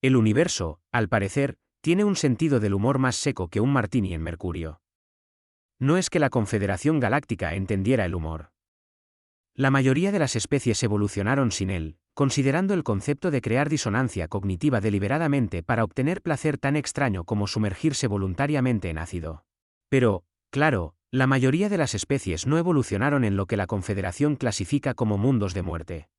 El universo, al parecer, tiene un sentido del humor más seco que un martini en Mercurio. No es que la Confederación Galáctica entendiera el humor. La mayoría de las especies evolucionaron sin él, considerando el concepto de crear disonancia cognitiva deliberadamente para obtener placer tan extraño como sumergirse voluntariamente en ácido. Pero, claro, la mayoría de las especies no evolucionaron en lo que la Confederación clasifica como mundos de muerte.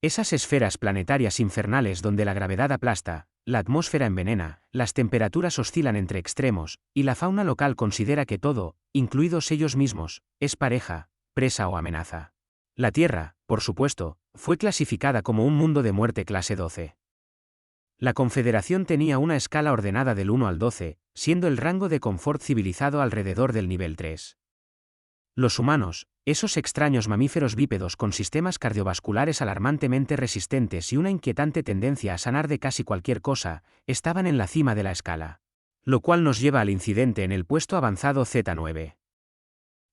Esas esferas planetarias infernales donde la gravedad aplasta, la atmósfera envenena, las temperaturas oscilan entre extremos, y la fauna local considera que todo, incluidos ellos mismos, es pareja, presa o amenaza. La Tierra, por supuesto, fue clasificada como un mundo de muerte clase 12. La Confederación tenía una escala ordenada del 1 al 12, siendo el rango de confort civilizado alrededor del nivel 3. Los humanos, esos extraños mamíferos bípedos con sistemas cardiovasculares alarmantemente resistentes y una inquietante tendencia a sanar de casi cualquier cosa, estaban en la cima de la escala. Lo cual nos lleva al incidente en el puesto avanzado Z9.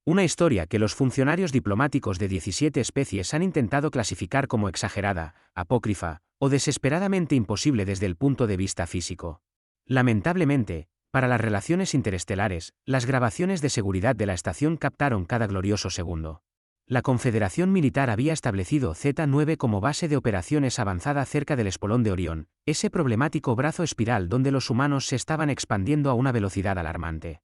Una historia que los funcionarios diplomáticos de 17 especies han intentado clasificar como exagerada, apócrifa, o desesperadamente imposible desde el punto de vista físico. Lamentablemente, para las relaciones interestelares, las grabaciones de seguridad de la estación captaron cada glorioso segundo. La Confederación Militar había establecido Z9 como base de operaciones avanzada cerca del espolón de Orión, ese problemático brazo espiral donde los humanos se estaban expandiendo a una velocidad alarmante.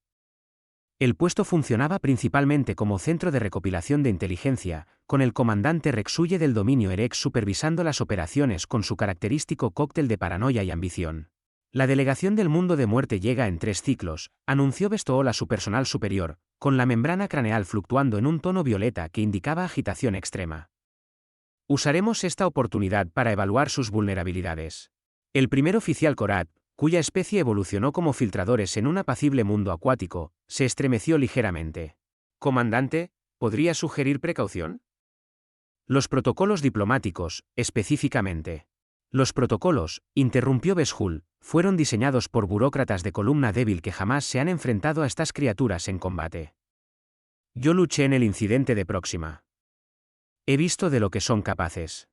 El puesto funcionaba principalmente como centro de recopilación de inteligencia, con el comandante Rexuye del dominio Erex supervisando las operaciones con su característico cóctel de paranoia y ambición. La delegación del mundo de muerte llega en 3 ciclos, anunció Bestool a su personal superior, con la membrana craneal fluctuando en un tono violeta que indicaba agitación extrema. Usaremos esta oportunidad para evaluar sus vulnerabilidades. El primer oficial Korat, cuya especie evolucionó como filtradores en un apacible mundo acuático, se estremeció ligeramente. «Comandante, ¿podría sugerir precaución?» Los protocolos diplomáticos, específicamente. Los protocolos, interrumpió Bestool, fueron diseñados por burócratas de columna débil que jamás se han enfrentado a estas criaturas en combate. Yo luché en el incidente de Próxima. He visto de lo que son capaces.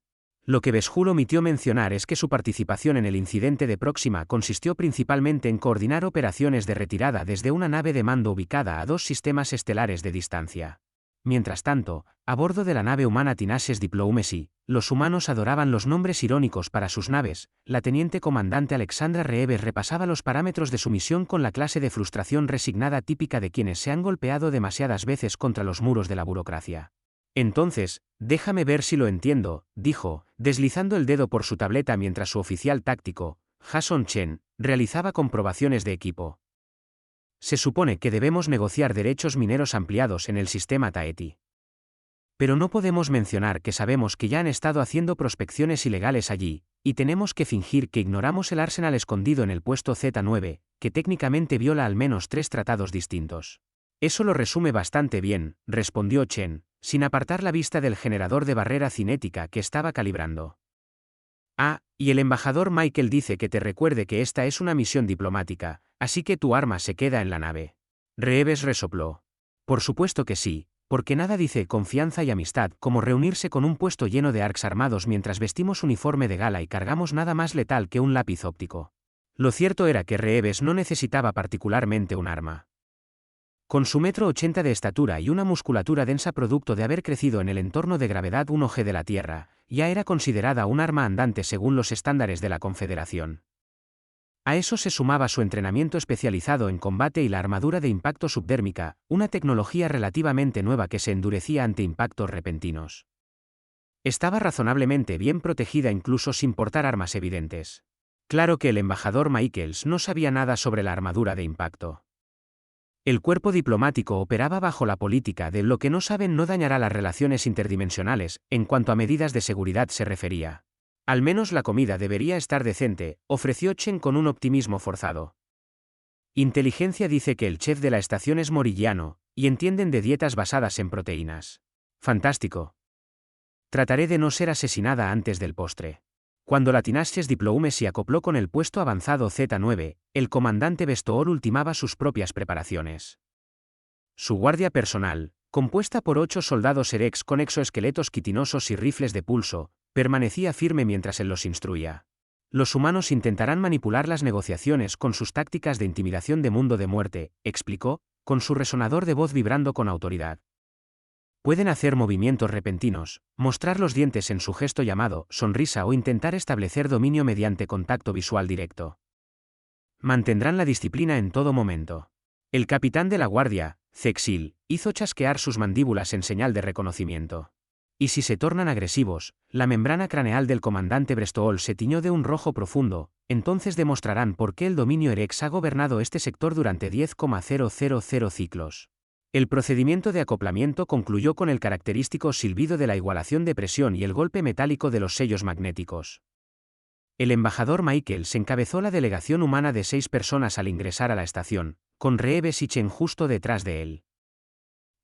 Lo que Bestool omitió mencionar es que su participación en el incidente de Próxima consistió principalmente en coordinar operaciones de retirada desde una nave de mando ubicada a 2 sistemas estelares de distancia. Mientras tanto, a bordo de la nave humana Tinashes Diplomacy, los humanos adoraban los nombres irónicos para sus naves. La teniente comandante Alexandra Reeves repasaba los parámetros de su misión con la clase de frustración resignada típica de quienes se han golpeado demasiadas veces contra los muros de la burocracia. Entonces, déjame ver si lo entiendo, dijo, deslizando el dedo por su tableta mientras su oficial táctico, Jason Chen, realizaba comprobaciones de equipo. Se supone que debemos negociar derechos mineros ampliados en el sistema Taeti. Pero no podemos mencionar que sabemos que ya han estado haciendo prospecciones ilegales allí, y tenemos que fingir que ignoramos el arsenal escondido en el puesto Z9, que técnicamente viola al menos 3 tratados distintos. Eso lo resume bastante bien, respondió Chen, sin apartar la vista del generador de barrera cinética que estaba calibrando. Ah, y el embajador Michael dice que te recuerde que esta es una misión diplomática, así que tu arma se queda en la nave. Reeves resopló. Por supuesto que sí, porque nada dice confianza y amistad como reunirse con un puesto lleno de ARCs armados mientras vestimos uniforme de gala y cargamos nada más letal que un lápiz óptico. Lo cierto era que Reeves no necesitaba particularmente un arma. Con su 1,80 m de estatura y una musculatura densa producto de haber crecido en el entorno de gravedad 1G de la Tierra, ya era considerada un arma andante según los estándares de la Confederación. A eso se sumaba su entrenamiento especializado en combate y la armadura de impacto subdérmica, una tecnología relativamente nueva que se endurecía ante impactos repentinos. Estaba razonablemente bien protegida incluso sin portar armas evidentes. Claro que el embajador Michaels no sabía nada sobre la armadura de impacto. El cuerpo diplomático operaba bajo la política de lo que no saben no dañará las relaciones interdimensionales, en cuanto a medidas de seguridad se refería. Al menos la comida debería estar decente, ofreció Chen con un optimismo forzado. Inteligencia dice que el chef de la estación es morillano, y entienden de dietas basadas en proteínas. Fantástico. Trataré de no ser asesinada antes del postre. Cuando la Tinashes Diplomacy se acopló con el puesto avanzado Z9, el comandante Bestool ultimaba sus propias preparaciones. Su guardia personal, compuesta por 8 soldados Erex con exoesqueletos quitinosos y rifles de pulso, permanecía firme mientras él los instruía. Los humanos intentarán manipular las negociaciones con sus tácticas de intimidación de mundo de muerte, explicó, con su resonador de voz vibrando con autoridad. Pueden hacer movimientos repentinos, mostrar los dientes en su gesto llamado sonrisa o intentar establecer dominio mediante contacto visual directo. Mantendrán la disciplina en todo momento. El capitán de la guardia, Zexil, hizo chasquear sus mandíbulas en señal de reconocimiento. Y si se tornan agresivos, la membrana craneal del comandante Brestol se tiñó de un rojo profundo, entonces demostrarán por qué el dominio Erex ha gobernado este sector durante 10,000 ciclos. El procedimiento de acoplamiento concluyó con el característico silbido de la igualación de presión y el golpe metálico de los sellos magnéticos. El embajador Michaels encabezó la delegación humana de 6 personas al ingresar a la estación, con Reeves y Chen justo detrás de él.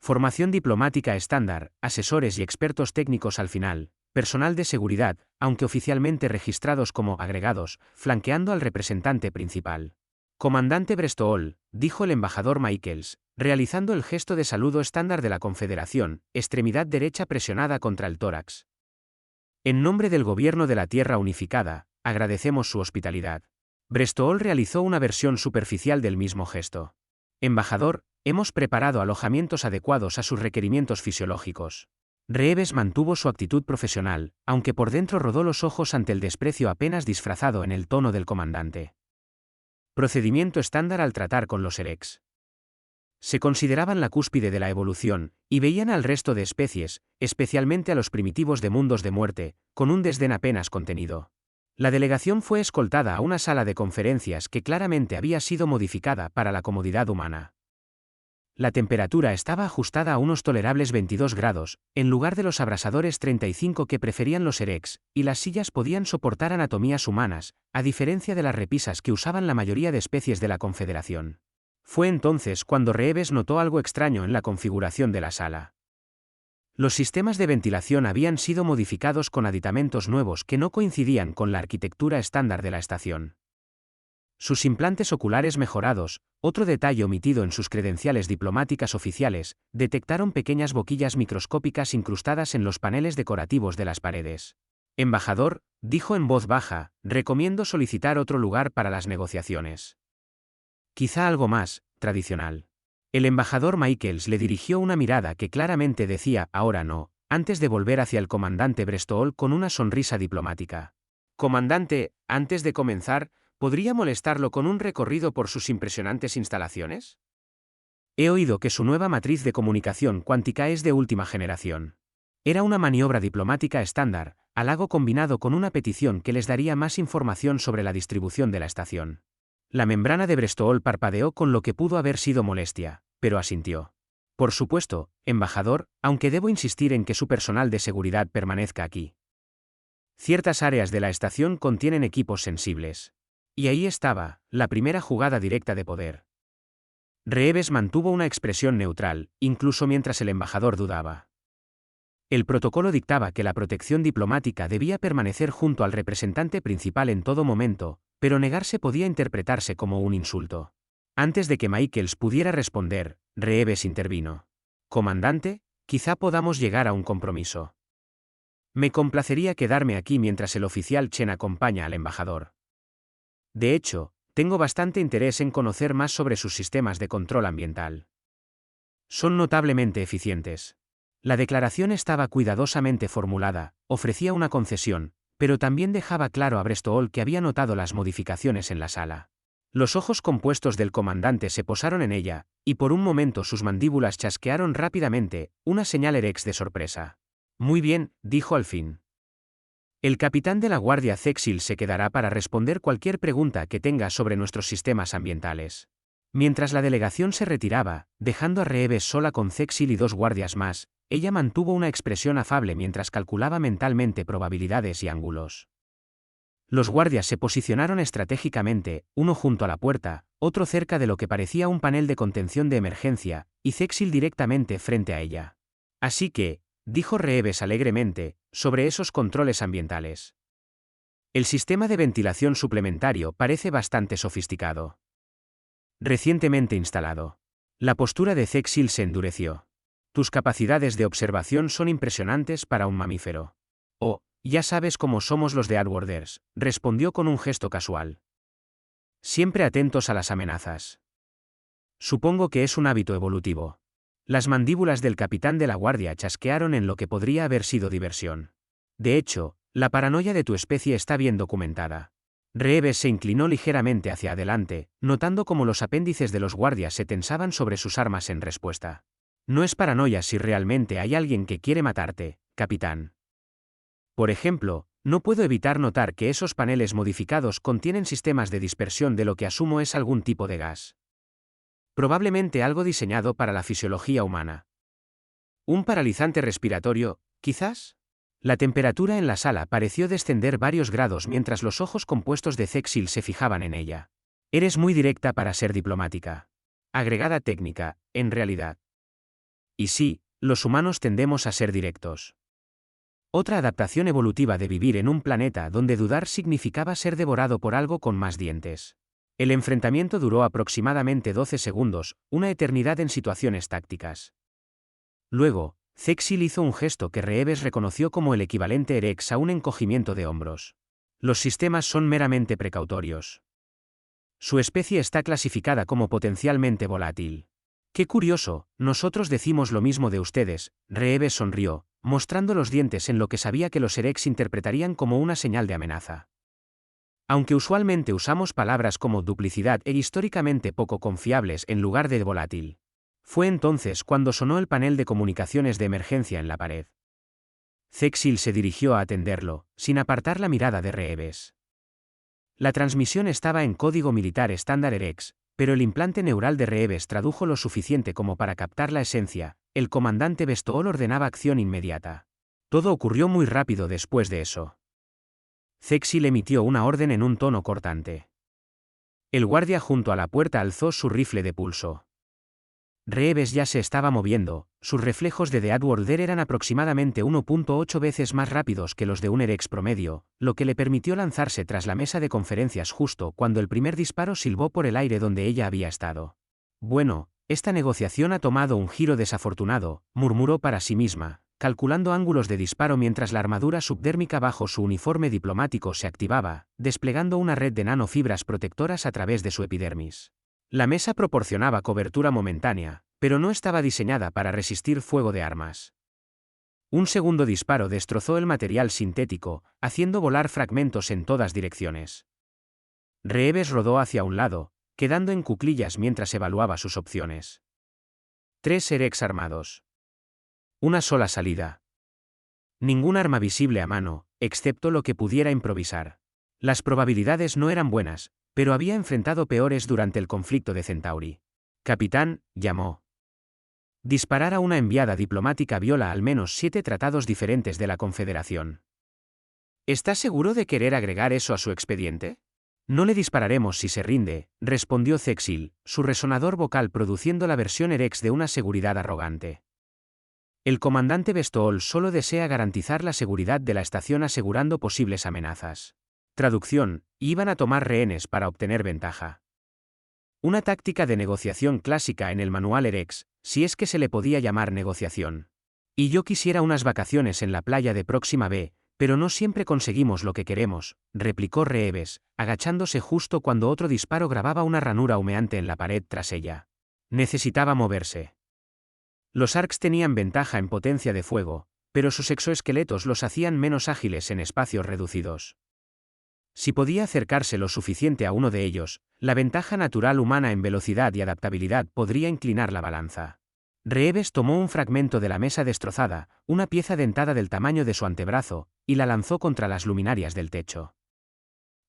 Formación diplomática estándar, asesores y expertos técnicos al final, personal de seguridad, aunque oficialmente registrados como agregados, flanqueando al representante principal. Comandante Brestol, dijo el embajador Michaels, realizando el gesto de saludo estándar de la Confederación, extremidad derecha presionada contra el tórax. En nombre del Gobierno de la Tierra Unificada, agradecemos su hospitalidad. Brestol realizó una versión superficial del mismo gesto. Embajador, hemos preparado alojamientos adecuados a sus requerimientos fisiológicos. Reeves mantuvo su actitud profesional, aunque por dentro rodó los ojos ante el desprecio apenas disfrazado en el tono del comandante. Procedimiento estándar al tratar con los Erex. Se consideraban la cúspide de la evolución, y veían al resto de especies, especialmente a los primitivos de mundos de muerte, con un desdén apenas contenido. La delegación fue escoltada a una sala de conferencias que claramente había sido modificada para la comodidad humana. La temperatura estaba ajustada a unos tolerables 22 grados, en lugar de los abrasadores 35 que preferían los Erex, y las sillas podían soportar anatomías humanas, a diferencia de las repisas que usaban la mayoría de especies de la Confederación. Fue entonces cuando Reeves notó algo extraño en la configuración de la sala. Los sistemas de ventilación habían sido modificados con aditamentos nuevos que no coincidían con la arquitectura estándar de la estación. Sus implantes oculares mejorados, otro detalle omitido en sus credenciales diplomáticas oficiales, detectaron pequeñas boquillas microscópicas incrustadas en los paneles decorativos de las paredes. Embajador, dijo en voz baja, recomiendo solicitar otro lugar para las negociaciones. Quizá algo más, tradicional. El embajador Michaels le dirigió una mirada que claramente decía ahora no, antes de volver hacia el comandante Brestol con una sonrisa diplomática. Comandante, antes de comenzar, ¿podría molestarlo con un recorrido por sus impresionantes instalaciones? He oído que su nueva matriz de comunicación cuántica es de última generación. Era una maniobra diplomática estándar, halago combinado con una petición que les daría más información sobre la distribución de la estación. La membrana de Brestol parpadeó con lo que pudo haber sido molestia, pero asintió. Por supuesto, embajador, aunque debo insistir en que su personal de seguridad permanezca aquí. Ciertas áreas de la estación contienen equipos sensibles. Y ahí estaba, la primera jugada directa de poder. Reeves mantuvo una expresión neutral, incluso mientras el embajador dudaba. El protocolo dictaba que la protección diplomática debía permanecer junto al representante principal en todo momento, pero negarse podía interpretarse como un insulto. Antes de que Michaels pudiera responder, Reeves intervino. Comandante, quizá podamos llegar a un compromiso. Me complacería quedarme aquí mientras el oficial Chen acompaña al embajador. De hecho, tengo bastante interés en conocer más sobre sus sistemas de control ambiental. Son notablemente eficientes. La declaración estaba cuidadosamente formulada, ofrecía una concesión, pero también dejaba claro a Brestol que había notado las modificaciones en la sala. Los ojos compuestos del comandante se posaron en ella, y por un momento sus mandíbulas chasquearon rápidamente, una señal Erex de sorpresa. Muy bien, dijo al fin. El capitán de la Guardia Zexil se quedará para responder cualquier pregunta que tenga sobre nuestros sistemas ambientales. Mientras la delegación se retiraba, dejando a Reeves sola con Zexil y 2 guardias más, ella mantuvo una expresión afable mientras calculaba mentalmente probabilidades y ángulos. Los guardias se posicionaron estratégicamente, uno junto a la puerta, otro cerca de lo que parecía un panel de contención de emergencia, y Zexil directamente frente a ella. Así que, dijo Reeves alegremente, sobre esos controles ambientales. El sistema de ventilación suplementario parece bastante sofisticado. Recientemente instalado. La postura de Zexil se endureció. Tus capacidades de observación son impresionantes para un mamífero. Oh, Ya sabes cómo somos los de Outwarders, respondió con un gesto casual. Siempre atentos a las amenazas. Supongo que es un hábito evolutivo. Las mandíbulas del capitán de la guardia chasquearon en lo que podría haber sido diversión. De hecho, la paranoia de tu especie está bien documentada. Reeves se inclinó ligeramente hacia adelante, notando cómo los apéndices de los guardias se tensaban sobre sus armas en respuesta. No es paranoia si realmente hay alguien que quiere matarte, capitán. Por ejemplo, no puedo evitar notar que esos paneles modificados contienen sistemas de dispersión de lo que asumo es algún tipo de gas. Probablemente algo diseñado para la fisiología humana. ¿Un paralizante respiratorio, quizás? La temperatura en la sala pareció descender varios grados mientras los ojos compuestos de Cexil se fijaban en ella. Eres muy directa para ser diplomática. Agregada técnica, en realidad. Y sí, los humanos tendemos a ser directos. Otra adaptación evolutiva de vivir en un planeta donde dudar significaba ser devorado por algo con más dientes. El enfrentamiento duró aproximadamente 12 segundos, una eternidad en situaciones tácticas. Luego, Cexil hizo un gesto que Reeves reconoció como el equivalente Erex a un encogimiento de hombros. Los sistemas son meramente precautorios. Su especie está clasificada como potencialmente volátil. Qué curioso, nosotros decimos lo mismo de ustedes, Reeves sonrió, mostrando los dientes en lo que sabía que los Erex interpretarían como una señal de amenaza. Aunque usualmente usamos palabras como duplicidad e históricamente poco confiables en lugar de volátil. Fue entonces cuando sonó el panel de comunicaciones de emergencia en la pared. Cexil se dirigió a atenderlo, sin apartar la mirada de Reeves. La transmisión estaba en código militar estándar Erex, pero el implante neural de Reeves tradujo lo suficiente como para captar la esencia. El comandante Bestool ordenaba acción inmediata. Todo ocurrió muy rápido después de eso. Cexil emitió una orden en un tono cortante. El guardia junto a la puerta alzó su rifle de pulso. Reeves ya se estaba moviendo, sus reflejos de The Outworlder eran aproximadamente 1.8 veces más rápidos que los de un Erex promedio, lo que le permitió lanzarse tras la mesa de conferencias justo cuando el primer disparo silbó por el aire donde ella había estado. Bueno, esta negociación ha tomado un giro desafortunado, murmuró para sí misma, calculando ángulos de disparo mientras la armadura subdérmica bajo su uniforme diplomático se activaba, desplegando una red de nanofibras protectoras a través de su epidermis. La mesa proporcionaba cobertura momentánea, pero no estaba diseñada para resistir fuego de armas. Un segundo disparo destrozó el material sintético, haciendo volar fragmentos en todas direcciones. Reeves rodó hacia un lado, quedando en cuclillas mientras evaluaba sus opciones. 3 Erex armados. Una sola salida. Ningún arma visible a mano, excepto lo que pudiera improvisar. Las probabilidades no eran buenas, pero había enfrentado peores durante el conflicto de Centauri. Capitán, llamó. Disparar a una enviada diplomática viola al menos 7 tratados diferentes de la Confederación. ¿Está seguro de querer agregar eso a su expediente? No le dispararemos si se rinde, respondió Cexil, su resonador vocal produciendo la versión Erex de una seguridad arrogante. El comandante Bestool solo desea garantizar la seguridad de la estación asegurando posibles amenazas. Traducción, iban a tomar rehenes para obtener ventaja. Una táctica de negociación clásica en el manual Erex, si es que se le podía llamar negociación. Y yo quisiera unas vacaciones en la playa de Próxima B, pero no siempre conseguimos lo que queremos, replicó Reeves, agachándose justo cuando otro disparo grababa una ranura humeante en la pared tras ella. Necesitaba moverse. Los ARCs tenían ventaja en potencia de fuego, pero sus exoesqueletos los hacían menos ágiles en espacios reducidos. Si podía acercarse lo suficiente a uno de ellos, la ventaja natural humana en velocidad y adaptabilidad podría inclinar la balanza. Reeves tomó un fragmento de la mesa destrozada, una pieza dentada del tamaño de su antebrazo, y la lanzó contra las luminarias del techo.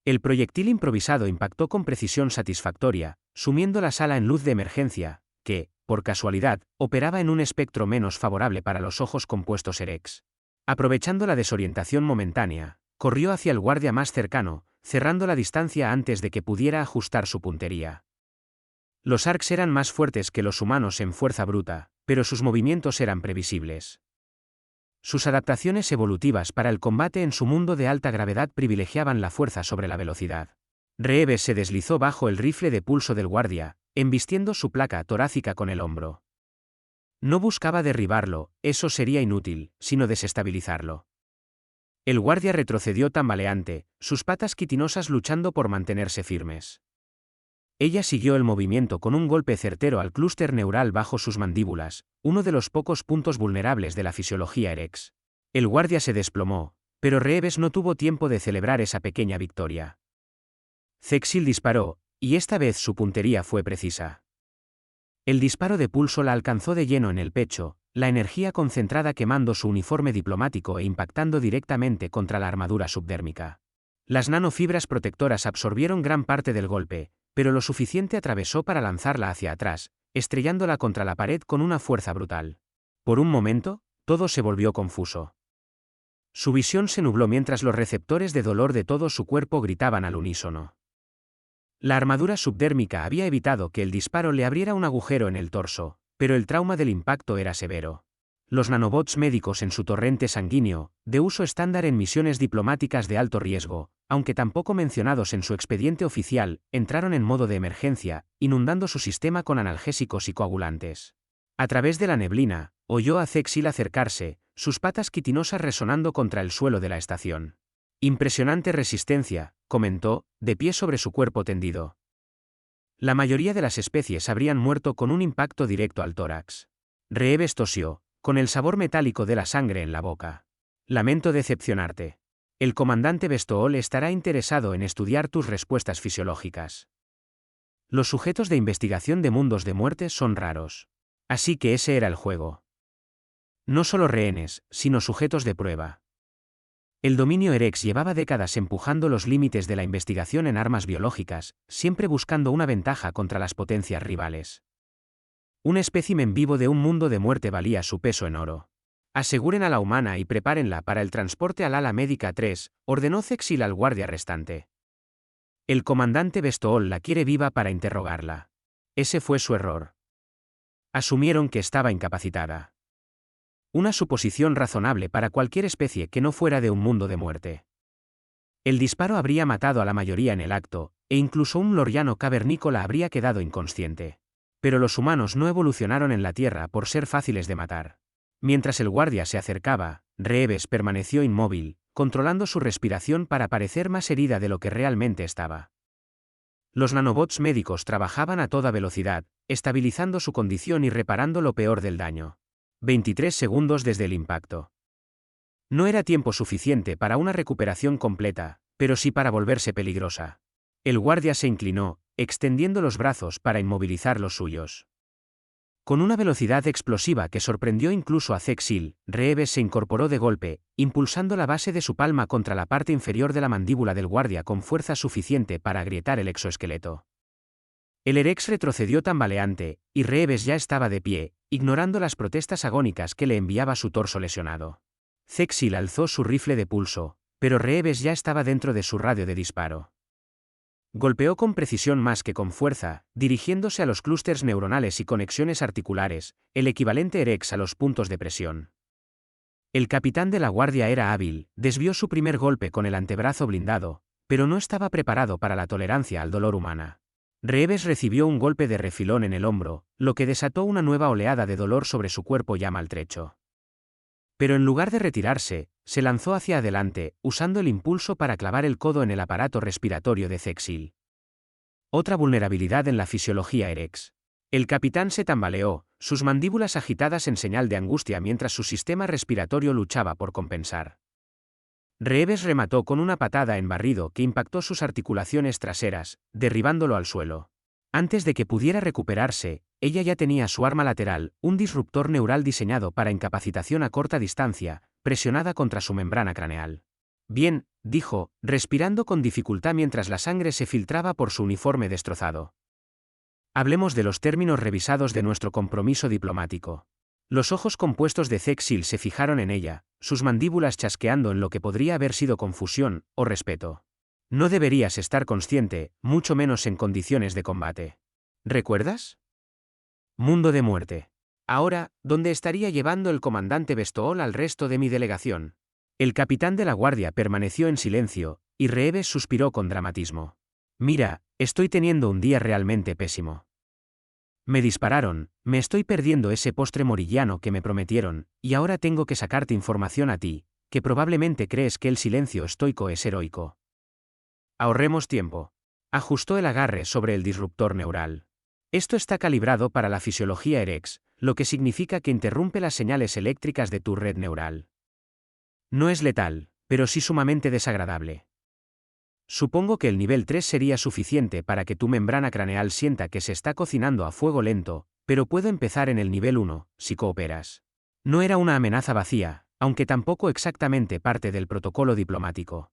El proyectil improvisado impactó con precisión satisfactoria, sumiendo la sala en luz de emergencia, que, por casualidad, operaba en un espectro menos favorable para los ojos compuestos Erex. Aprovechando la desorientación momentánea, corrió hacia el guardia más cercano, cerrando la distancia antes de que pudiera ajustar su puntería. Los ARCs eran más fuertes que los humanos en fuerza bruta, pero sus movimientos eran previsibles. Sus adaptaciones evolutivas para el combate en su mundo de alta gravedad privilegiaban la fuerza sobre la velocidad. Reeves se deslizó bajo el rifle de pulso del guardia, embistiendo su placa torácica con el hombro. No buscaba derribarlo, eso sería inútil, sino desestabilizarlo. El guardia retrocedió tambaleante, sus patas quitinosas luchando por mantenerse firmes. Ella siguió el movimiento con un golpe certero al clúster neural bajo sus mandíbulas, uno de los pocos puntos vulnerables de la fisiología Erex. El guardia se desplomó, pero Reeves no tuvo tiempo de celebrar esa pequeña victoria. Zexil disparó, y esta vez su puntería fue precisa. El disparo de pulso la alcanzó de lleno en el pecho, la energía concentrada quemando su uniforme diplomático e impactando directamente contra la armadura subdérmica. Las nanofibras protectoras absorbieron gran parte del golpe, pero lo suficiente atravesó para lanzarla hacia atrás, estrellándola contra la pared con una fuerza brutal. Por un momento, todo se volvió confuso. Su visión se nubló mientras los receptores de dolor de todo su cuerpo gritaban al unísono. La armadura subdérmica había evitado que el disparo le abriera un agujero en el torso, pero el trauma del impacto era severo. Los nanobots médicos en su torrente sanguíneo, de uso estándar en misiones diplomáticas de alto riesgo, aunque tampoco mencionados en su expediente oficial, entraron en modo de emergencia, inundando su sistema con analgésicos y coagulantes. A través de la neblina, oyó a Zexil acercarse, sus patas quitinosas resonando contra el suelo de la estación. Impresionante resistencia, comentó, de pie sobre su cuerpo tendido. La mayoría de las especies habrían muerto con un impacto directo al tórax. Reeves tosió, con el sabor metálico de la sangre en la boca. Lamento decepcionarte. El comandante Bestool estará interesado en estudiar tus respuestas fisiológicas. Los sujetos de investigación de mundos de muerte son raros. Así que ese era el juego. No solo rehenes, sino sujetos de prueba. El dominio Erex llevaba décadas empujando los límites de la investigación en armas biológicas, siempre buscando una ventaja contra las potencias rivales. Un espécimen vivo de un mundo de muerte valía su peso en oro. Aseguren a la humana y prepárenla para el transporte al ala médica 3, ordenó Zexil al guardia restante. El comandante Bestool la quiere viva para interrogarla. Ese fue su error. Asumieron que estaba incapacitada. Una suposición razonable para cualquier especie que no fuera de un mundo de muerte. El disparo habría matado a la mayoría en el acto, e incluso un loriano cavernícola habría quedado inconsciente. Pero los humanos no evolucionaron en la Tierra por ser fáciles de matar. Mientras el guardia se acercaba, Reeves permaneció inmóvil, controlando su respiración para parecer más herida de lo que realmente estaba. Los nanobots médicos trabajaban a toda velocidad, estabilizando su condición y reparando lo peor del daño. 23 segundos desde el impacto. No era tiempo suficiente para una recuperación completa, pero sí para volverse peligrosa. El guardia se inclinó, extendiendo los brazos para inmovilizar los suyos. Con una velocidad explosiva que sorprendió incluso a Zexil, Reeves se incorporó de golpe, impulsando la base de su palma contra la parte inferior de la mandíbula del guardia con fuerza suficiente para agrietar el exoesqueleto. El Erex retrocedió tambaleante, y Reeves ya estaba de pie, ignorando las protestas agónicas que le enviaba su torso lesionado. Zexil alzó su rifle de pulso, pero Reeves ya estaba dentro de su radio de disparo. Golpeó con precisión más que con fuerza, dirigiéndose a los clústeres neuronales y conexiones articulares, el equivalente Erex a los puntos de presión. El capitán de la guardia era hábil, desvió su primer golpe con el antebrazo blindado, pero no estaba preparado para la tolerancia al dolor humana. Reeves recibió un golpe de refilón en el hombro, lo que desató una nueva oleada de dolor sobre su cuerpo ya maltrecho. Pero en lugar de retirarse, se lanzó hacia adelante, usando el impulso para clavar el codo en el aparato respiratorio de Zexil. Otra vulnerabilidad en la fisiología Erex. El capitán se tambaleó, sus mandíbulas agitadas en señal de angustia mientras su sistema respiratorio luchaba por compensar. Reeves remató con una patada en barrido que impactó sus articulaciones traseras, derribándolo al suelo. Antes de que pudiera recuperarse, ella ya tenía su arma lateral, un disruptor neural diseñado para incapacitación a corta distancia, presionada contra su membrana craneal. Bien, dijo, respirando con dificultad mientras la sangre se filtraba por su uniforme destrozado. Hablemos de los términos revisados de nuestro compromiso diplomático. Los ojos compuestos de Zexil se fijaron en ella, sus mandíbulas chasqueando en lo que podría haber sido confusión o respeto. No deberías estar consciente, mucho menos en condiciones de combate. ¿Recuerdas? Mundo de muerte. Ahora, ¿dónde estaría llevando el comandante Bestool al resto de mi delegación? El capitán de la guardia permaneció en silencio, y Reeves suspiró con dramatismo. Mira, estoy teniendo un día realmente pésimo. Me dispararon, me estoy perdiendo ese postre morillano que me prometieron, y ahora tengo que sacarte información a ti, que probablemente crees que el silencio estoico es heroico. Ahorremos tiempo. Ajustó el agarre sobre el disruptor neural. Esto está calibrado para la fisiología EREX, lo que significa que interrumpe las señales eléctricas de tu red neural. No es letal, pero sí sumamente desagradable. Supongo que el nivel 3 sería suficiente para que tu membrana craneal sienta que se está cocinando a fuego lento, pero puedo empezar en el nivel 1, si cooperas. No era una amenaza vacía, aunque tampoco exactamente parte del protocolo diplomático.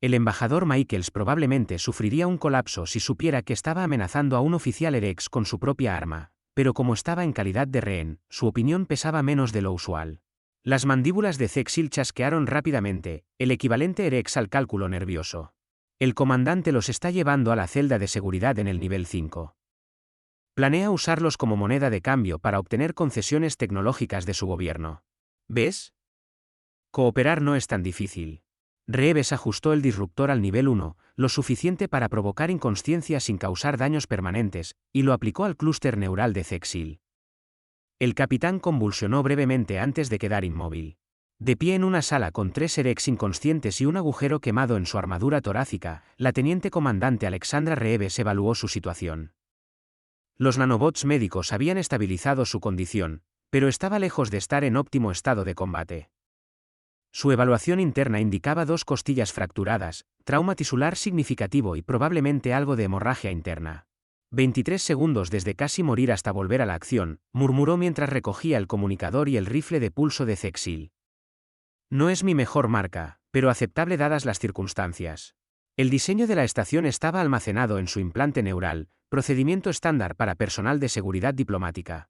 El embajador Michaels probablemente sufriría un colapso si supiera que estaba amenazando a un oficial EREX con su propia arma, pero como estaba en calidad de rehén, su opinión pesaba menos de lo usual. Las mandíbulas de Zexil chasquearon rápidamente, el equivalente EREX al cálculo nervioso. El comandante los está llevando a la celda de seguridad en el nivel 5. Planea usarlos como moneda de cambio para obtener concesiones tecnológicas de su gobierno. ¿Ves? Cooperar no es tan difícil. Reeves ajustó el disruptor al nivel 1, lo suficiente para provocar inconsciencia sin causar daños permanentes, y lo aplicó al clúster neural de Zexil. El capitán convulsionó brevemente antes de quedar inmóvil. De pie en una sala con 3 EREX inconscientes y un agujero quemado en su armadura torácica, la teniente comandante Alexandra Reeves evaluó su situación. Los nanobots médicos habían estabilizado su condición, pero estaba lejos de estar en óptimo estado de combate. Su evaluación interna indicaba 2 costillas fracturadas, trauma tisular significativo y probablemente algo de hemorragia interna. 23 segundos desde casi morir hasta volver a la acción, murmuró mientras recogía el comunicador y el rifle de pulso de Zexil. No es mi mejor marca, pero aceptable dadas las circunstancias. El diseño de la estación estaba almacenado en su implante neural, procedimiento estándar para personal de seguridad diplomática.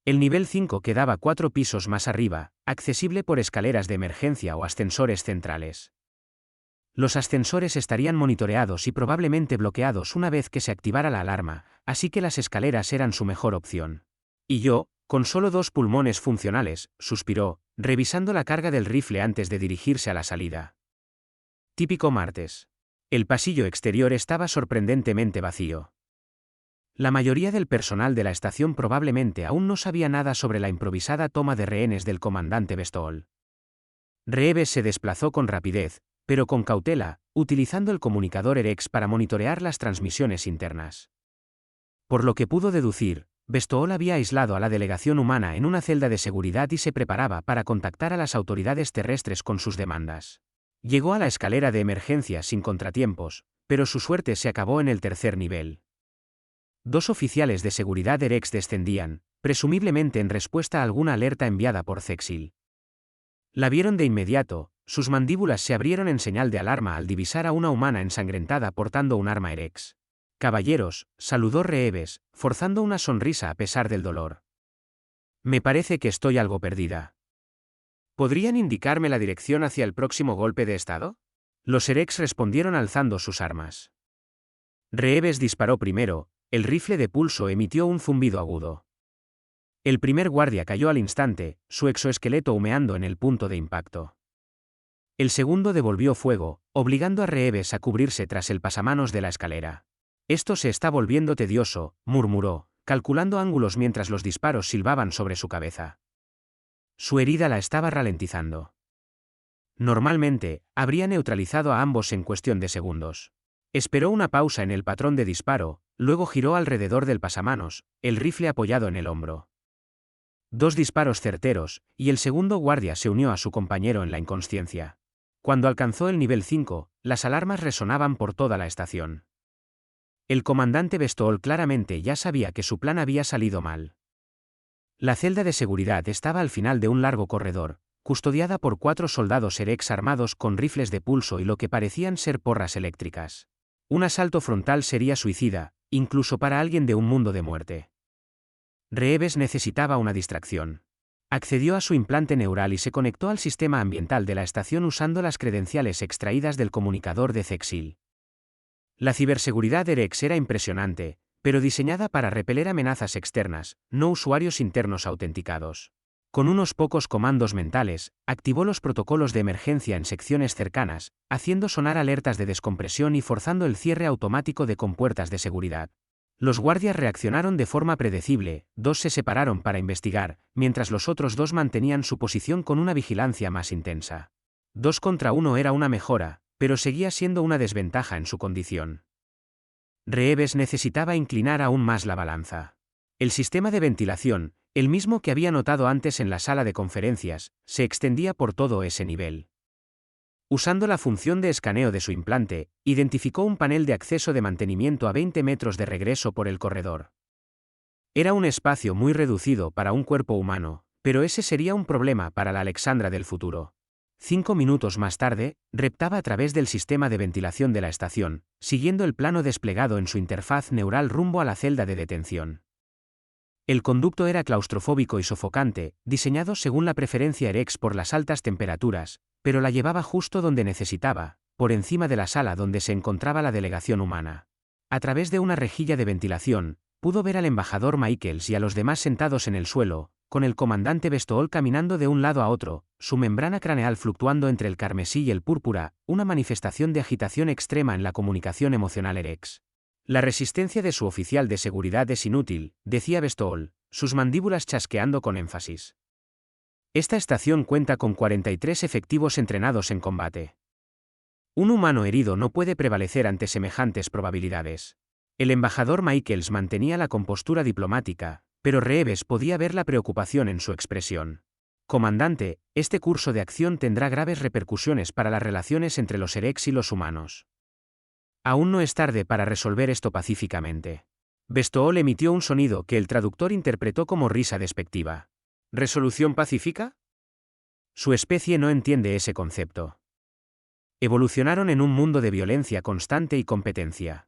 El nivel 5 quedaba 4 pisos más arriba, accesible por escaleras de emergencia o ascensores centrales. Los ascensores estarían monitoreados y probablemente bloqueados una vez que se activara la alarma, así que las escaleras eran su mejor opción. Y yo, con solo 2 pulmones funcionales, suspiró, revisando la carga del rifle antes de dirigirse a la salida. Típico martes. El pasillo exterior estaba sorprendentemente vacío. La mayoría del personal de la estación probablemente aún no sabía nada sobre la improvisada toma de rehenes del comandante Bestol. Reeves se desplazó con rapidez, pero con cautela, utilizando el comunicador EREX para monitorear las transmisiones internas. Por lo que pudo deducir, Bestol había aislado a la delegación humana en una celda de seguridad y se preparaba para contactar a las autoridades terrestres con sus demandas. Llegó a la escalera de emergencia sin contratiempos, pero su suerte se acabó en el tercer nivel. 2 oficiales de seguridad EREX descendían, presumiblemente en respuesta a alguna alerta enviada por Zexil. La vieron de inmediato, sus mandíbulas se abrieron en señal de alarma al divisar a una humana ensangrentada portando un arma EREX. Caballeros, saludó Reeves, forzando una sonrisa a pesar del dolor. Me parece que estoy algo perdida. ¿Podrían indicarme la dirección hacia el próximo golpe de estado? Los EREX respondieron alzando sus armas. Reeves disparó primero. El rifle de pulso emitió un zumbido agudo. El primer guardia cayó al instante, su exoesqueleto humeando en el punto de impacto. El segundo devolvió fuego, obligando a Reeves a cubrirse tras el pasamanos de la escalera. Esto se está volviendo tedioso, murmuró, calculando ángulos mientras los disparos silbaban sobre su cabeza. Su herida la estaba ralentizando. Normalmente, habría neutralizado a ambos en cuestión de segundos. Esperó una pausa en el patrón de disparo, luego giró alrededor del pasamanos, el rifle apoyado en el hombro. 2 disparos certeros, y el segundo guardia se unió a su compañero en la inconsciencia. Cuando alcanzó el nivel 5, las alarmas resonaban por toda la estación. El comandante Bestol claramente ya sabía que su plan había salido mal. La celda de seguridad estaba al final de un largo corredor, custodiada por 4 soldados EREX armados con rifles de pulso y lo que parecían ser porras eléctricas. Un asalto frontal sería suicida, incluso para alguien de un mundo de muerte. Reeves necesitaba una distracción. Accedió a su implante neural y se conectó al sistema ambiental de la estación usando las credenciales extraídas del comunicador de Zexil. La ciberseguridad EREX era impresionante, pero diseñada para repeler amenazas externas, no usuarios internos autenticados. Con unos pocos comandos mentales, activó los protocolos de emergencia en secciones cercanas, haciendo sonar alertas de descompresión y forzando el cierre automático de compuertas de seguridad. Los guardias reaccionaron de forma predecible, dos se separaron para investigar, mientras los otros dos mantenían su posición con una vigilancia más intensa. 2 contra 1 era una mejora, pero seguía siendo una desventaja en su condición. Reeves necesitaba inclinar aún más la balanza. El sistema de ventilación, el mismo que había notado antes en la sala de conferencias, se extendía por todo ese nivel. Usando la función de escaneo de su implante, identificó un panel de acceso de mantenimiento a 20 metros de regreso por el corredor. Era un espacio muy reducido para un cuerpo humano, pero ese sería un problema para la Alexandra del futuro. 5 minutos más tarde, reptaba a través del sistema de ventilación de la estación, siguiendo el plano desplegado en su interfaz neural rumbo a la celda de detención. El conducto era claustrofóbico y sofocante, diseñado según la preferencia Erex por las altas temperaturas, pero la llevaba justo donde necesitaba, por encima de la sala donde se encontraba la delegación humana. A través de una rejilla de ventilación, pudo ver al embajador Michaels y a los demás sentados en el suelo, con el comandante Bestool caminando de un lado a otro, su membrana craneal fluctuando entre el carmesí y el púrpura, una manifestación de agitación extrema en la comunicación emocional Erex. La resistencia de su oficial de seguridad es inútil, decía Bestool, sus mandíbulas chasqueando con énfasis. Esta estación cuenta con 43 efectivos entrenados en combate. Un humano herido no puede prevalecer ante semejantes probabilidades. El embajador Michaels mantenía la compostura diplomática, pero Reeves podía ver la preocupación en su expresión. Comandante, este curso de acción tendrá graves repercusiones para las relaciones entre los Erex y los humanos. Aún no es tarde para resolver esto pacíficamente. Bestool emitió un sonido que el traductor interpretó como risa despectiva. ¿Resolución pacífica? Su especie no entiende ese concepto. Evolucionaron en un mundo de violencia constante y competencia.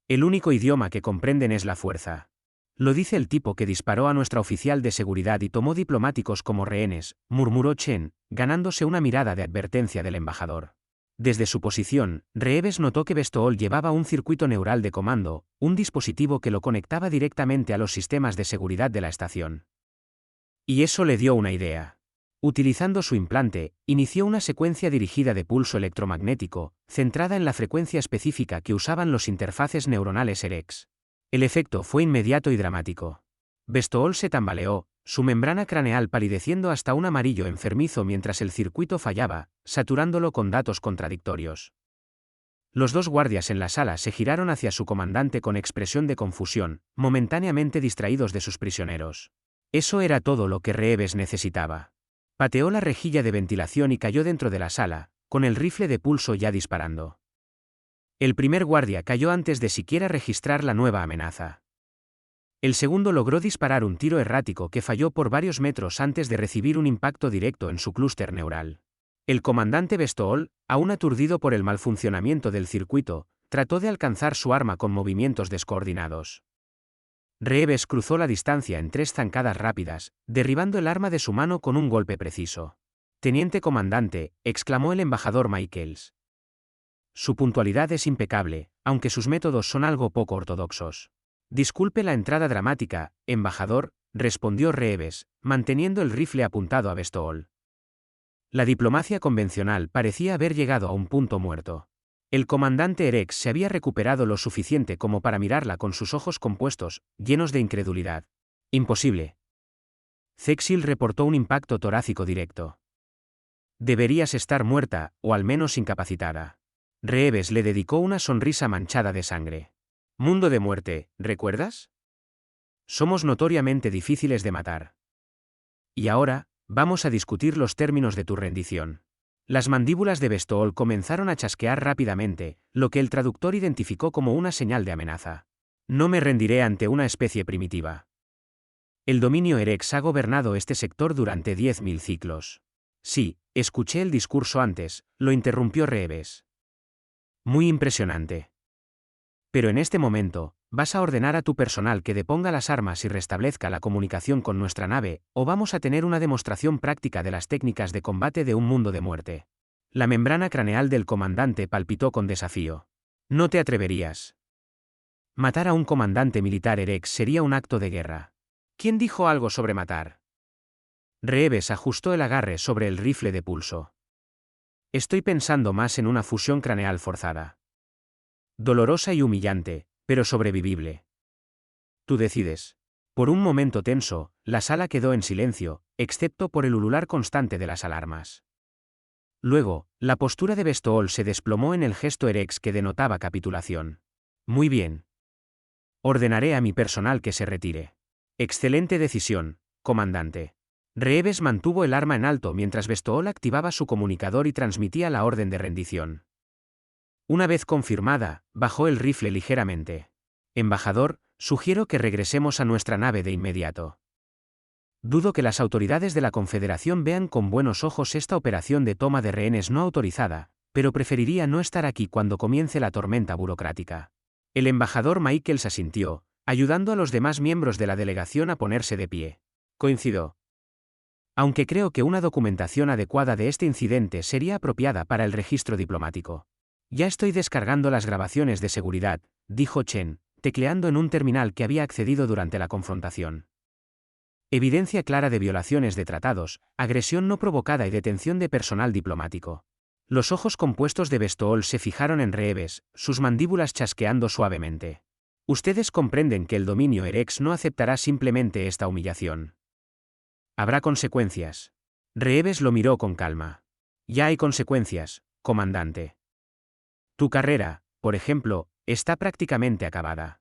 El único idioma que comprenden es la fuerza. Lo dice el tipo que disparó a nuestra oficial de seguridad y tomó diplomáticos como rehenes, murmuró Chen, ganándose una mirada de advertencia del embajador. Desde su posición, Reeves notó que Bestool llevaba un circuito neural de comando, un dispositivo que lo conectaba directamente a los sistemas de seguridad de la estación. Y eso le dio una idea. Utilizando su implante, inició una secuencia dirigida de pulso electromagnético, centrada en la frecuencia específica que usaban los interfaces neuronales Erex. El efecto fue inmediato y dramático. Bestool se tambaleó, su membrana craneal palideciendo hasta un amarillo enfermizo mientras el circuito fallaba, saturándolo con datos contradictorios. Los dos guardias en la sala se giraron hacia su comandante con expresión de confusión, momentáneamente distraídos de sus prisioneros. Eso era todo lo que Reeves necesitaba. Pateó la rejilla de ventilación y cayó dentro de la sala, con el rifle de pulso ya disparando. El primer guardia cayó antes de siquiera registrar la nueva amenaza. El segundo logró disparar un tiro errático que falló por varios metros antes de recibir un impacto directo en su clúster neural. El comandante Bestool, aún aturdido por el mal funcionamiento del circuito, trató de alcanzar su arma con movimientos descoordinados. Reeves cruzó la distancia en 3 zancadas rápidas, derribando el arma de su mano con un golpe preciso. «Teniente comandante», exclamó el embajador Michaels. Su puntualidad es impecable, aunque sus métodos son algo poco ortodoxos. Disculpe la entrada dramática, embajador, respondió Reeves, manteniendo el rifle apuntado a Bestool. La diplomacia convencional parecía haber llegado a un punto muerto. El comandante Erex se había recuperado lo suficiente como para mirarla con sus ojos compuestos, llenos de incredulidad. Imposible. Zexil reportó un impacto torácico directo. Deberías estar muerta, o al menos incapacitada. Reeves le dedicó una sonrisa manchada de sangre. Mundo de muerte, ¿recuerdas? Somos notoriamente difíciles de matar. Y ahora, vamos a discutir los términos de tu rendición. Las mandíbulas de Bestool comenzaron a chasquear rápidamente, lo que el traductor identificó como una señal de amenaza. No me rendiré ante una especie primitiva. El dominio Erex ha gobernado este sector durante 10.000 ciclos. Sí, escuché el discurso antes, lo interrumpió Reeves. Muy impresionante. Pero en este momento, vas a ordenar a tu personal que deponga las armas y restablezca la comunicación con nuestra nave, o vamos a tener una demostración práctica de las técnicas de combate de un mundo de muerte. La membrana craneal del comandante palpitó con desafío. No te atreverías. Matar a un comandante militar Erex sería un acto de guerra. ¿Quién dijo algo sobre matar? Reeves ajustó el agarre sobre el rifle de pulso. Estoy pensando más en una fusión craneal forzada. Dolorosa y humillante, pero sobrevivible. Tú decides. Por un momento tenso, la sala quedó en silencio, excepto por el ulular constante de las alarmas. Luego, la postura de Bestool se desplomó en el gesto erex que denotaba capitulación. Muy bien. Ordenaré a mi personal que se retire. Excelente decisión, comandante. Reeves mantuvo el arma en alto mientras Bestool activaba su comunicador y transmitía la orden de rendición. Una vez confirmada, bajó el rifle ligeramente. Embajador, sugiero que regresemos a nuestra nave de inmediato. Dudo que las autoridades de la Confederación vean con buenos ojos esta operación de toma de rehenes no autorizada, pero preferiría no estar aquí cuando comience la tormenta burocrática. El embajador Michaels asintió, ayudando a los demás miembros de la delegación a ponerse de pie. Coincidió. Aunque creo que una documentación adecuada de este incidente sería apropiada para el registro diplomático. Ya estoy descargando las grabaciones de seguridad, dijo Chen, tecleando en un terminal que había accedido durante la confrontación. Evidencia clara de violaciones de tratados, agresión no provocada y detención de personal diplomático. Los ojos compuestos de Bestool se fijaron en Reeves, sus mandíbulas chasqueando suavemente. Ustedes comprenden que el dominio erex no aceptará simplemente esta humillación. Habrá consecuencias. Reeves lo miró con calma. Ya hay consecuencias, comandante. Tu carrera, por ejemplo, está prácticamente acabada.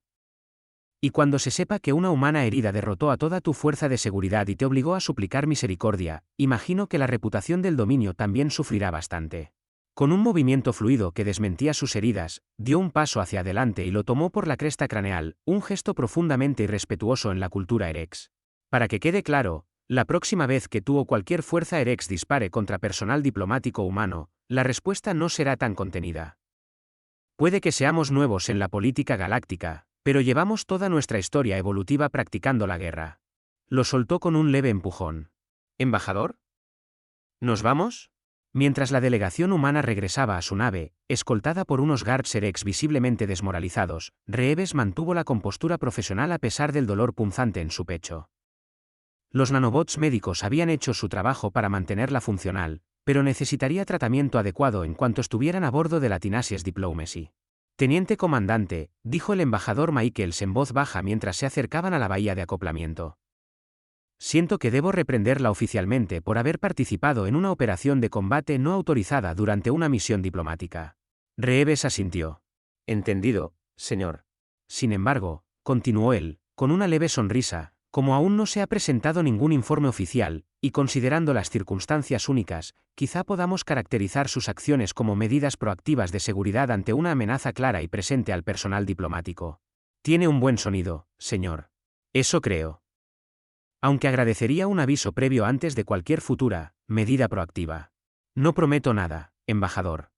Y cuando se sepa que una humana herida derrotó a toda tu fuerza de seguridad y te obligó a suplicar misericordia, imagino que la reputación del dominio también sufrirá bastante. Con un movimiento fluido que desmentía sus heridas, dio un paso hacia adelante y lo tomó por la cresta craneal, un gesto profundamente irrespetuoso en la cultura erex. Para que quede claro, la próxima vez que tú o cualquier fuerza erex dispare contra personal diplomático humano, la respuesta no será tan contenida. Puede que seamos nuevos en la política galáctica, pero llevamos toda nuestra historia evolutiva practicando la guerra. Lo soltó con un leve empujón. ¿Embajador? ¿Nos vamos? Mientras la delegación humana regresaba a su nave, escoltada por unos guards erex visiblemente desmoralizados, Reeves mantuvo la compostura profesional a pesar del dolor punzante en su pecho. Los nanobots médicos habían hecho su trabajo para mantenerla funcional, pero necesitaría tratamiento adecuado en cuanto estuvieran a bordo de la Tinasies Diplomacy. Teniente comandante, dijo el embajador Michaels en voz baja mientras se acercaban a la bahía de acoplamiento. Siento que debo reprenderla oficialmente por haber participado en una operación de combate no autorizada durante una misión diplomática. Reeves asintió. Entendido, señor. Sin embargo, continuó él, con una leve sonrisa, como aún no se ha presentado ningún informe oficial, y considerando las circunstancias únicas, quizá podamos caracterizar sus acciones como medidas proactivas de seguridad ante una amenaza clara y presente al personal diplomático. Tiene un buen sonido, señor. Eso creo. Aunque agradecería un aviso previo antes de cualquier futura medida proactiva. No prometo nada, embajador.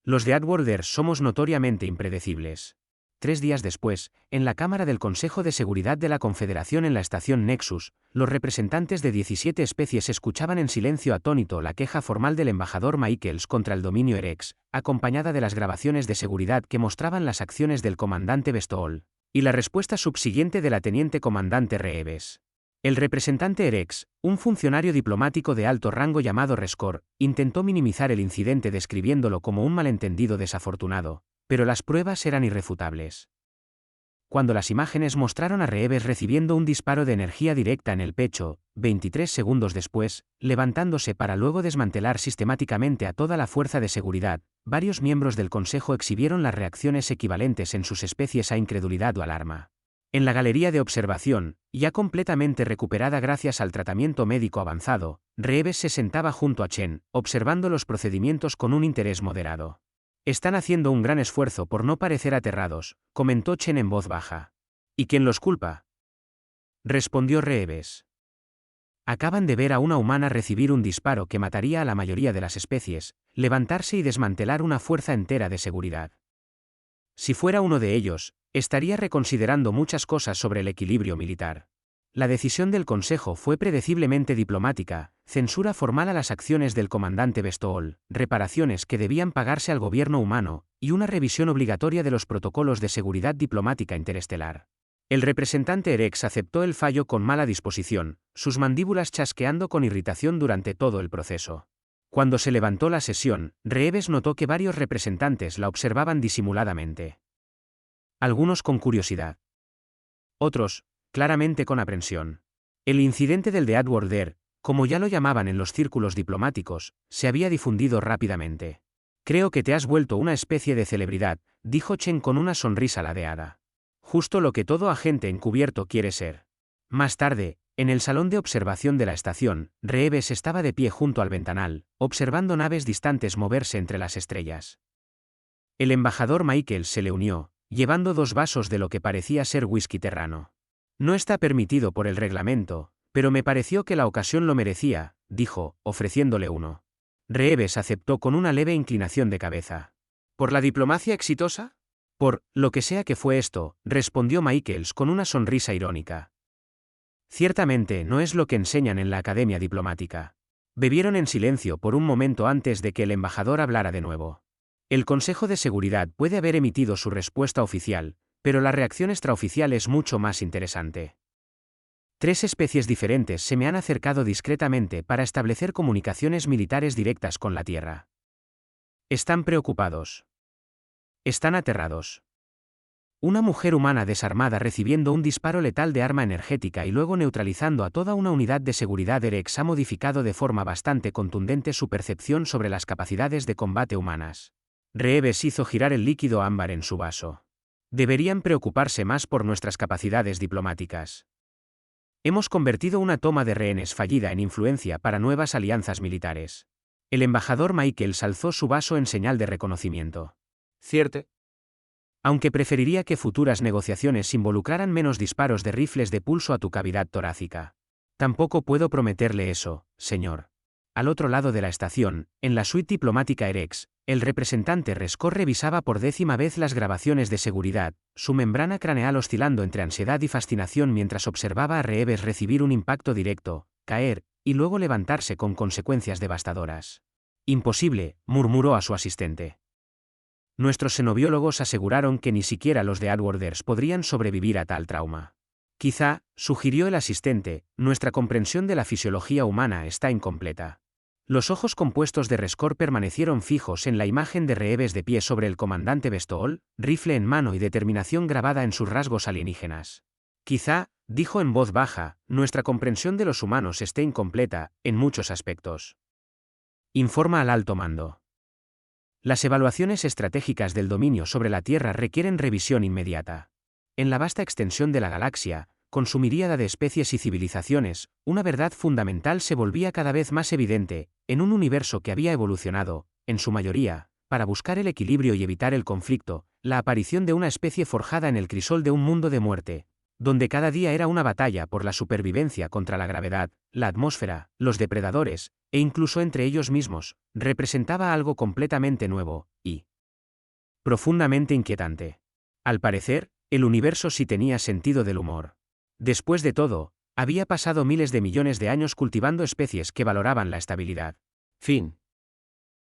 Los de Outworlders somos notoriamente impredecibles. 3 días después, en la Cámara del Consejo de Seguridad de la Confederación en la estación Nexus, los representantes de 17 especies escuchaban en silencio atónito la queja formal del embajador Michaels contra el dominio erex, acompañada de las grabaciones de seguridad que mostraban las acciones del comandante Bestool, y la respuesta subsiguiente de la teniente comandante Reeves. El representante erex, un funcionario diplomático de alto rango llamado Rescor, intentó minimizar el incidente describiéndolo como un malentendido desafortunado, pero las pruebas eran irrefutables. Cuando las imágenes mostraron a Reeves recibiendo un disparo de energía directa en el pecho, 23 segundos después, levantándose para luego desmantelar sistemáticamente a toda la fuerza de seguridad, varios miembros del Consejo exhibieron las reacciones equivalentes en sus especies a incredulidad o alarma. En la galería de observación, ya completamente recuperada gracias al tratamiento médico avanzado, Reeves se sentaba junto a Chen, observando los procedimientos con un interés moderado. Están haciendo un gran esfuerzo por no parecer aterrados, comentó Chen en voz baja. ¿Y quién los culpa? Respondió Reeves. Acaban de ver a una humana recibir un disparo que mataría a la mayoría de las especies, levantarse y desmantelar una fuerza entera de seguridad. Si fuera uno de ellos, estaría reconsiderando muchas cosas sobre el equilibrio militar. La decisión del Consejo fue predeciblemente diplomática, censura formal a las acciones del comandante Bestool, reparaciones que debían pagarse al gobierno humano, y una revisión obligatoria de los protocolos de seguridad diplomática interestelar. El representante erex aceptó el fallo con mala disposición, sus mandíbulas chasqueando con irritación durante todo el proceso. Cuando se levantó la sesión, Reeves notó que varios representantes la observaban disimuladamente. Algunos con curiosidad. Otros, claramente con aprensión. El incidente del de Edward Dare, como ya lo llamaban en los círculos diplomáticos, se había difundido rápidamente. Creo que te has vuelto una especie de celebridad, dijo Chen con una sonrisa ladeada. Justo lo que todo agente encubierto quiere ser. Más tarde, en el salón de observación de la estación, Reeves estaba de pie junto al ventanal, observando naves distantes moverse entre las estrellas. El embajador Michael se le unió, llevando 2 vasos de lo que parecía ser whisky terrano. No está permitido por el reglamento, pero me pareció que la ocasión lo merecía, dijo, ofreciéndole uno. Reeves aceptó con una leve inclinación de cabeza. ¿Por la diplomacia exitosa? Por lo que sea que fue esto, respondió Michaels con una sonrisa irónica. Ciertamente no es lo que enseñan en la Academia Diplomática. Bebieron en silencio por un momento antes de que el embajador hablara de nuevo. El Consejo de Seguridad puede haber emitido su respuesta oficial, pero la reacción extraoficial es mucho más interesante. 3 especies diferentes se me han acercado discretamente para establecer comunicaciones militares directas con la Tierra. Están preocupados. Están aterrados. Una mujer humana desarmada recibiendo un disparo letal de arma energética y luego neutralizando a toda una unidad de seguridad EREX ha modificado de forma bastante contundente su percepción sobre las capacidades de combate humanas. Reeves hizo girar el líquido ámbar en su vaso. Deberían preocuparse más por nuestras capacidades diplomáticas. Hemos convertido una toma de rehenes fallida en influencia para nuevas alianzas militares. El embajador Michaels alzó su vaso en señal de reconocimiento. ¿Cierto? Aunque preferiría que futuras negociaciones involucraran menos disparos de rifles de pulso a tu cavidad torácica. Tampoco puedo prometerle eso, señor. Al otro lado de la estación, en la suite diplomática EREX, el representante Rescor revisaba por 10ª vez las grabaciones de seguridad, su membrana craneal oscilando entre ansiedad y fascinación mientras observaba a Reeves recibir un impacto directo, caer, y luego levantarse con consecuencias devastadoras. Imposible, murmuró a su asistente. Nuestros xenobiólogos aseguraron que ni siquiera los de Edward Dare podrían sobrevivir a tal trauma. Quizá, sugirió el asistente, nuestra comprensión de la fisiología humana está incompleta. Los ojos compuestos de Rescor permanecieron fijos en la imagen de Reeves de pie sobre el comandante Bestol, rifle en mano y determinación grabada en sus rasgos alienígenas. Quizá, dijo en voz baja, nuestra comprensión de los humanos esté incompleta, en muchos aspectos. Informa al alto mando. Las evaluaciones estratégicas del dominio sobre la Tierra requieren revisión inmediata. En la vasta extensión de la galaxia, con su miríada de especies y civilizaciones, una verdad fundamental se volvía cada vez más evidente, en un universo que había evolucionado, en su mayoría, para buscar el equilibrio y evitar el conflicto, la aparición de una especie forjada en el crisol de un mundo de muerte, donde cada día era una batalla por la supervivencia contra la gravedad, la atmósfera, los depredadores, e incluso entre ellos mismos, representaba algo completamente nuevo, y profundamente inquietante. Al parecer, el universo sí tenía sentido del humor. Después de todo, había pasado miles de millones de años cultivando especies que valoraban la estabilidad. Fin.